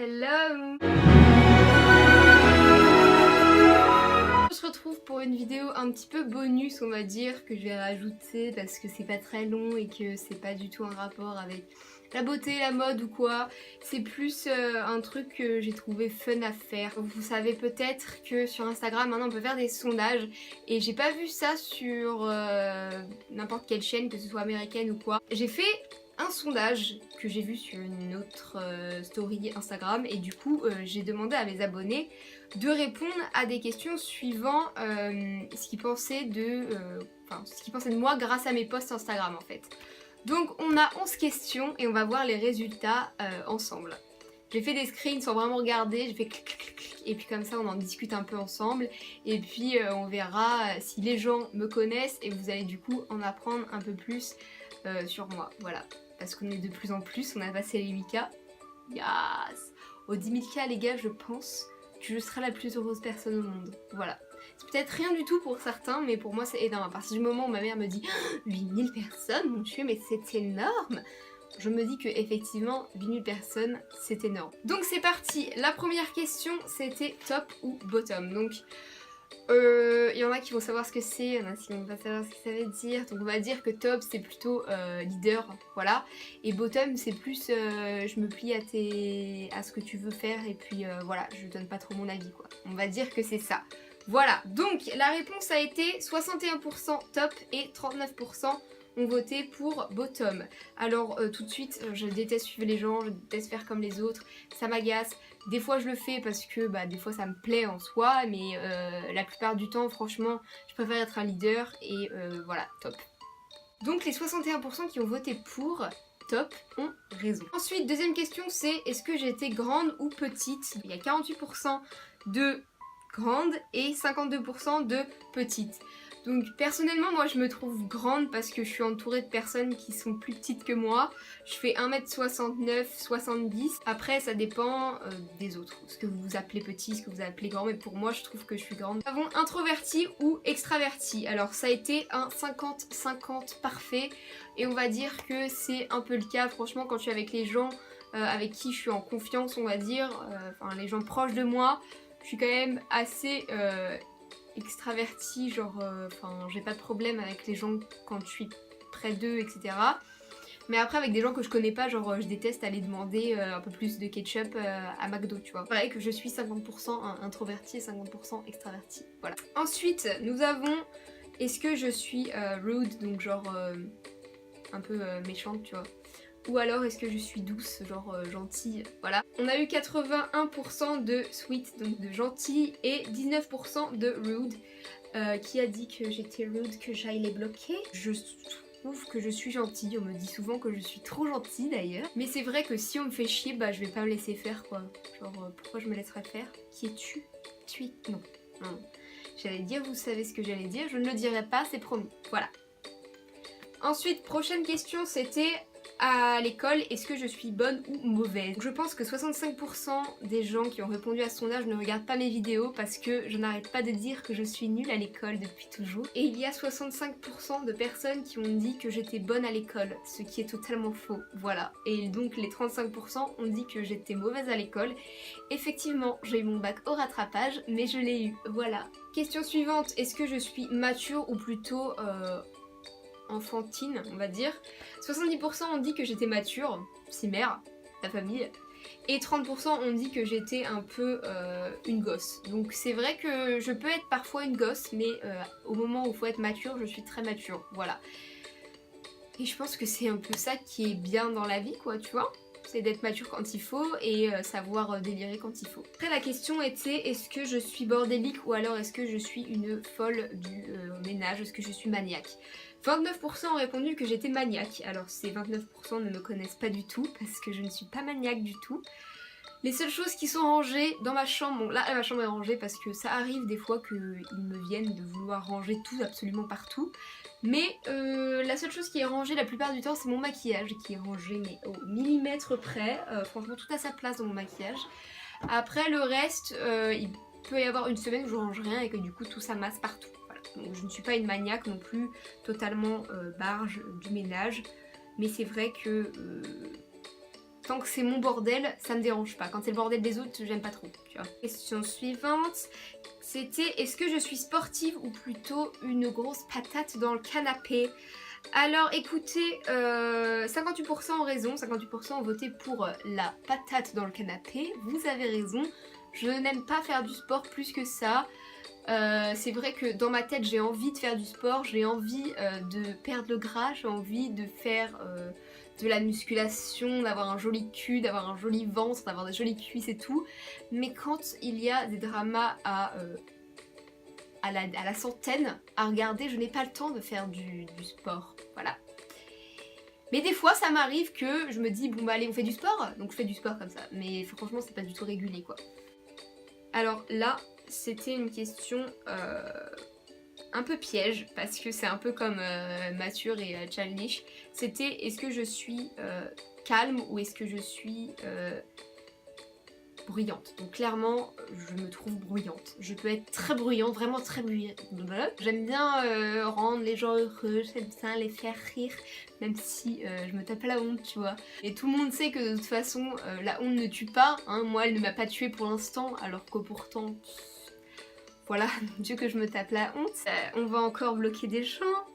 Hello! On se retrouve pour une vidéo un petit peu bonus, on va dire, que je vais rajouter parce que c'est pas très long et que c'est pas du tout un rapport avec la beauté, la mode ou quoi. C'est plus un truc que j'ai trouvé fun à faire. Vous savez peut-être que sur Instagram maintenant on peut faire des sondages et j'ai pas vu ça sur n'importe quelle chaîne, que ce soit américaine ou quoi. J'ai fait un sondage que j'ai vu sur une autre story Instagram et du coup j'ai demandé à mes abonnés de répondre à des questions suivant ce qu'ils pensaient de moi grâce à mes posts Instagram en fait. Donc on a 11 questions et on va voir les résultats ensemble. J'ai fait des screens sans vraiment regarder, j'ai fait clic clic clic et puis comme ça on en discute un peu ensemble et puis on verra si les gens me connaissent et vous allez du coup en apprendre un peu plus sur moi, voilà. Parce qu'on est de plus en plus, on a passé les 8K. Yes! Aux 10 000K les gars, je pense que je serai la plus heureuse personne au monde, voilà. C'est peut-être rien du tout pour certains, mais pour moi c'est énorme. À partir du moment où ma mère me dit 8000 personnes, mon dieu, mais c'est énorme! Je me dis que effectivement 8000 personnes c'est énorme. Donc c'est parti, la première question c'était top ou bottom. Donc il y en a qui vont savoir ce que c'est, il y en a qui vont pas savoir ce que ça veut dire. Donc on va dire que top c'est plutôt leader, voilà. Et bottom c'est plus je me plie à ce que tu veux faire et puis voilà, je donne pas trop mon avis quoi. On va dire que c'est ça. Voilà, donc la réponse a été 61% top et 39% ont voté pour bottom. Alors tout de suite, je déteste suivre les gens, je déteste faire comme les autres, ça m'agace. Des fois je le fais parce que des fois ça me plaît en soi, mais la plupart du temps franchement je préfère être un leader et voilà, top. Donc les 61% qui ont voté pour top ont raison. Ensuite, deuxième question c'est est-ce que j'étais grande ou petite? Il y a 48% de grande et 52% de petite. Donc personnellement moi je me trouve grande parce que je suis entourée de personnes qui sont plus petites que moi. Je fais 1m69, 70. Après ça dépend des autres. Ce que vous appelez petit, ce que vous appelez grand. Mais pour moi je trouve que je suis grande. Nous avons introverti ou extraverti. Alors ça a été un 50-50 parfait. Et on va dire que c'est un peu le cas franchement quand je suis avec les gens avec qui je suis en confiance on va dire. Enfin les gens proches de moi. Je suis quand même assez extravertie, genre, j'ai pas de problème avec les gens quand je suis près d'eux, etc. Mais après avec des gens que je connais pas, genre je déteste aller demander un peu plus de ketchup à McDo, tu vois. Pareil que je suis 50% introvertie et 50% extravertie, voilà. Ensuite, nous avons, est-ce que je suis rude, donc genre un peu méchante, tu vois. Ou alors est-ce que je suis douce, genre gentille, voilà. On a eu 81% de sweet, donc de gentil, et 19% de rude. Qui a dit que j'étais rude, que j'aille les bloquer? Je trouve que je suis gentille, on me dit souvent que je suis trop gentille d'ailleurs. Mais c'est vrai que si on me fait chier, je vais pas me laisser faire quoi. Genre pourquoi je me laisserais faire? Qui es-tu? Tu es... Non. Non. J'allais dire, vous savez ce que j'allais dire, je ne le dirai pas, c'est promis. Voilà. Ensuite, prochaine question, c'était à l'école, est-ce que je suis bonne ou mauvaise? Je pense que 65% des gens qui ont répondu à ce sondage ne regardent pas mes vidéos parce que je n'arrête pas de dire que je suis nulle à l'école depuis toujours. Et il y a 65% de personnes qui ont dit que j'étais bonne à l'école, ce qui est totalement faux, voilà. Et donc les 35% ont dit que j'étais mauvaise à l'école. Effectivement, j'ai eu mon bac au rattrapage, mais je l'ai eu, voilà. Question suivante, est-ce que je suis mature ou plutôt enfantine, on va dire. 70% ont dit que j'étais mature, si mère, la famille, et 30% ont dit que j'étais un peu une gosse. Donc c'est vrai que je peux être parfois une gosse, mais au moment où il faut être mature, je suis très mature, voilà. Et je pense que c'est un peu ça qui est bien dans la vie, quoi, tu vois. C'est d'être mature quand il faut et savoir délirer quand il faut. Après la question était est-ce que je suis bordélique ou alors est-ce que je suis une folle du ménage, est-ce que je suis maniaque? 29% ont répondu que j'étais maniaque, alors ces 29% ne me connaissent pas du tout parce que je ne suis pas maniaque du tout. Les seules choses qui sont rangées dans ma chambre, bon là ma chambre est rangée parce que ça arrive des fois qu'ils me viennent de vouloir ranger tout absolument partout. Mais la seule chose qui est rangée la plupart du temps c'est mon maquillage qui est rangé mais au millimètre près, franchement tout à sa place dans mon maquillage. Après le reste, il peut y avoir une semaine où je range rien et que du coup tout s'amasse partout. Voilà. Donc je ne suis pas une maniaque non plus totalement barge du ménage, mais c'est vrai que Tant que c'est mon bordel, ça me dérange pas. Quand c'est le bordel des autres, j'aime pas trop, tu vois. Question suivante, c'était est-ce que je suis sportive ou plutôt une grosse patate dans le canapé? Alors écoutez, 58% ont raison, 58% ont voté pour la patate dans le canapé. Vous avez raison, je n'aime pas faire du sport plus que ça. C'est vrai que dans ma tête j'ai envie de faire du sport, j'ai envie de perdre le gras, j'ai envie de faire de la musculation, d'avoir un joli cul, d'avoir un joli ventre, d'avoir des jolies cuisses et tout. Mais quand il y a des dramas à la centaine à regarder, je n'ai pas le temps de faire du sport, voilà. Mais des fois ça m'arrive que je me dis bon bah allez on fait du sport, donc je fais du sport comme ça. Mais franchement c'est pas du tout régulier quoi. Alors là c'était une question un peu piège parce que c'est un peu comme mature et childish. C'était est-ce que je suis calme ou est-ce que je suis bruyante. Donc clairement je me trouve bruyante. Je peux être très bruyante, vraiment très bruyante. J'aime bien rendre les gens heureux, j'aime bien les faire rire, même si je me tape la honte tu vois. Et tout le monde sait que de toute façon la honte ne tue pas, hein. Moi elle ne m'a pas tuée pour l'instant alors que pourtant... Voilà, Dieu que je me tape la honte. On va encore bloquer des gens.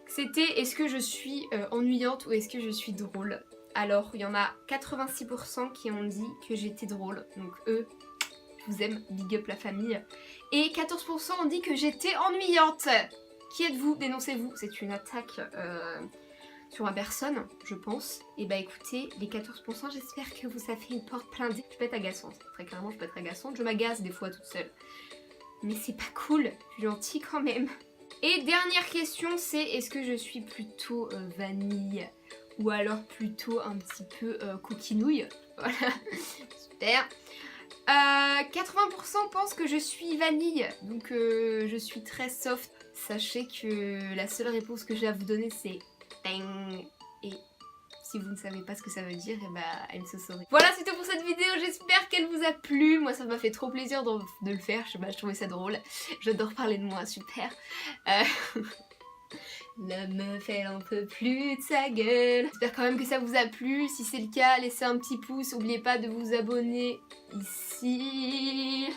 C'était est-ce que je suis ennuyante ou est-ce que je suis drôle? Alors, il y en a 86% qui ont dit que j'étais drôle. Donc eux, je vous aime, big up la famille. Et 14% ont dit que j'étais ennuyante. Qui êtes-vous? Dénoncez-vous. C'est une attaque sur ma personne, je pense. Et bah écoutez, les 14%, j'espère que vous avez une porte blindée. Je peux être agaçante, très clairement, je peux être agaçante. Je m'agace des fois toute seule. Mais c'est pas cool, je suis gentille quand même. Et dernière question, c'est est-ce que je suis plutôt vanille ou alors plutôt un petit peu coquinouille? Voilà, super. 80% pensent que je suis vanille, donc je suis très soft. Sachez que la seule réponse que j'ai à vous donner c'est bang. Et si vous ne savez pas ce que ça veut dire, et bah elle se saurait. Voilà, c'est tout pour cette vidéo, j'espère qu'elle vous a plu. Moi ça m'a fait trop plaisir de le faire, je trouvais ça drôle. J'adore parler de moi, super. La meuf elle en peut plus de sa gueule. J'espère quand même que ça vous a plu. Si c'est le cas, laissez un petit pouce. N'oubliez pas de vous abonner ici.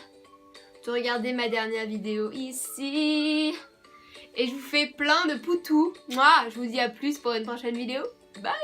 De regarder ma dernière vidéo ici. Et je vous fais plein de poutous. Moi, je vous dis à plus pour une prochaine vidéo. Bye!